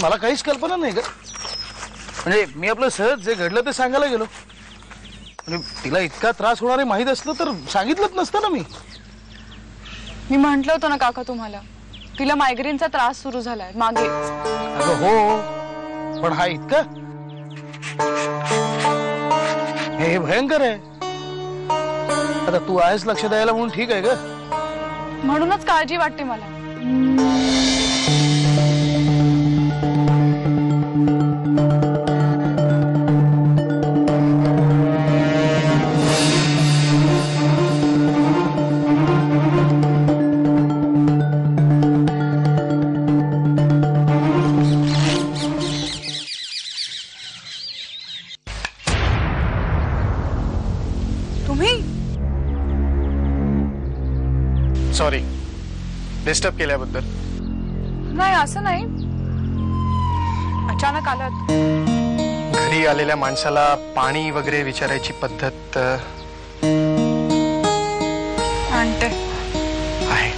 मला काहीच कल्पना नाही ग। म्हणजे मी आपलं सहज जे घडलं ते सांगायला गेलो, आणि तिला इतका त्रास होणार आहे माहित असलं तर सांगितलंच नसतं ना मी। मी म्हंटल होतं ना काका तुम्हाला, तिला मायग्रेनचा त्रास सुरू झालाय मागे। अगं हो, पण हा इतका हे भयंकर आहे। आता तू आहेस लक्ष द्यायला म्हणून ठीक आहे ग, म्हणूनच काळजी वाटते मला। सॉरी डिस्टर्ब केल्याबद्दल। नाही असं नाही, अचानक आलात। घरी आलेल्या माणसाला पाणी वगैरे विचारायची पद्धत आणते आहे।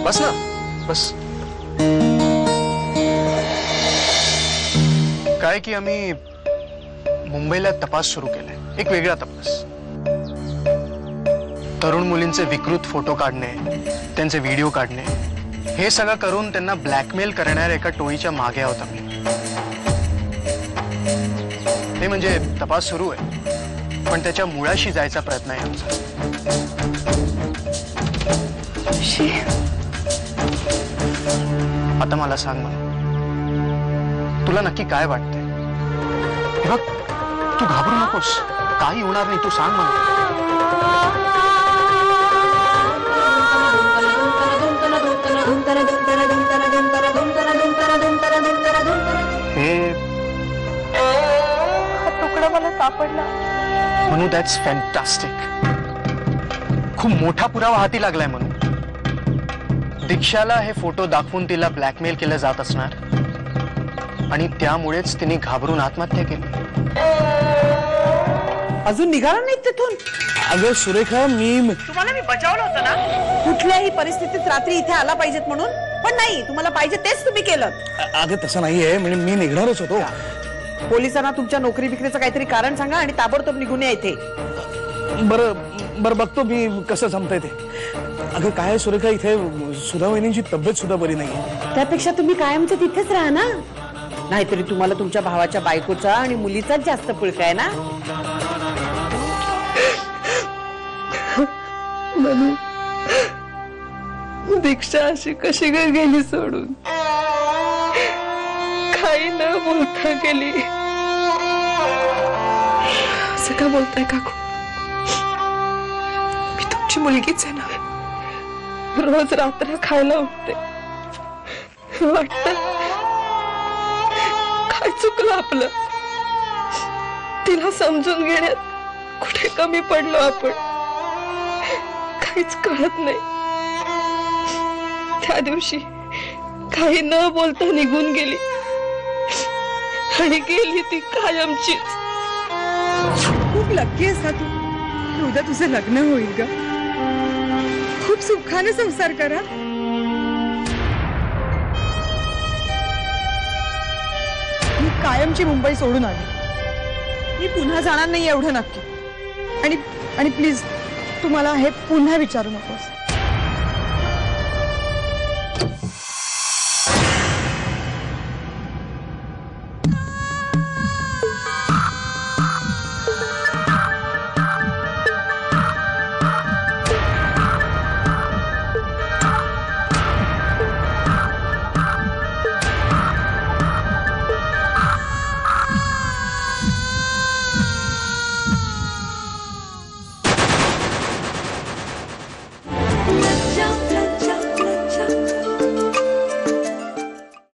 बस ना बस। काय की आम्ही मुंबईला तपास सुरू केलाय, एक वेगळा तपास। तरुण मुलींचे विकृत फोटो काढणे, त्यांचे व्हिडिओ काढणे, हे सगळं करून त्यांना ब्लॅकमेल करणाऱ्या एका टोळीच्या मागे आहोत आम्ही। हे म्हणजे तपास सुरू आहे, पण त्याच्या मुळाशी जायचा प्रयत्न आहे आमचा। आता मला सांग मला, तुला नक्की काय वाटतंय? हे बघ, तू घाबरू नकोस, काही होणार नाही, तू सांग मला। हे तुकडा मला सापडला म्हणू, दॅट्स फॅन्टास्टिक। खूप मोठा पुरावा हाती लागलाय म्हणून। दीक्षाला हे फोटो दाखवून तिला ब्लॅकमेल केलं जात असणार, आणि त्यामुळेच तिने घाबरून आत्महत्या केली। अजून निघाला नाही तिथून? अगं सुरेखा, तुम्हाला मी बचावलं होतं ना कुठल्याही परिस्थितीत रात्री इथे आला पाहिजेत म्हणून, पण नाही, तुम्हाला पाहिजे तेच तुम्ही केलं। अगं तसं नाहीये, म्हणजे मी निघणारच होतो। पोलिसांना तुमच्या नोकरी विक्रीचं काहीतरी कारण सांगा आणि ताबडतोब निघून या इथे। बरं बघतो मी कसं जमतंय ते। अगं काय सुरेखा, इथे सुधा वहिनींची तब्येत सुद्धा बरी नाहीये। त्यापेक्षा तुम्ही कायमचं तिथेच राहा ना, नाहीतरी तुम्हाला तुमच्या भावाच्या बायकोचा आणि मुलीचाच जास्त पुळका आहे ना। दीक्षा अशी कशी काय गेली सोडून, काही न बोलता गेली। असं का बोलताय काकू? मी तुमची मुलगीच आहे ना, रोज रात्र खायला उठते, वाटतं काय चुकलं आपलं, तिला समजून घेण्यात कुठे कमी पडलो आपण, काहीच कळत नाही। त्या दिवशी काही न बोलता निघून गेली, आणि गेली ती कायमचीच। खूप लकी आहेस ना तू, उद्या तुझं लग्न होईल ग, खूप सुखाने संसार करा। मी कायमची मुंबई सोडून आली, मी पुन्हा जाणार नाही एवढं नक्की। आणि प्लीज तू मला हे पुन्हा विचारू नकोस।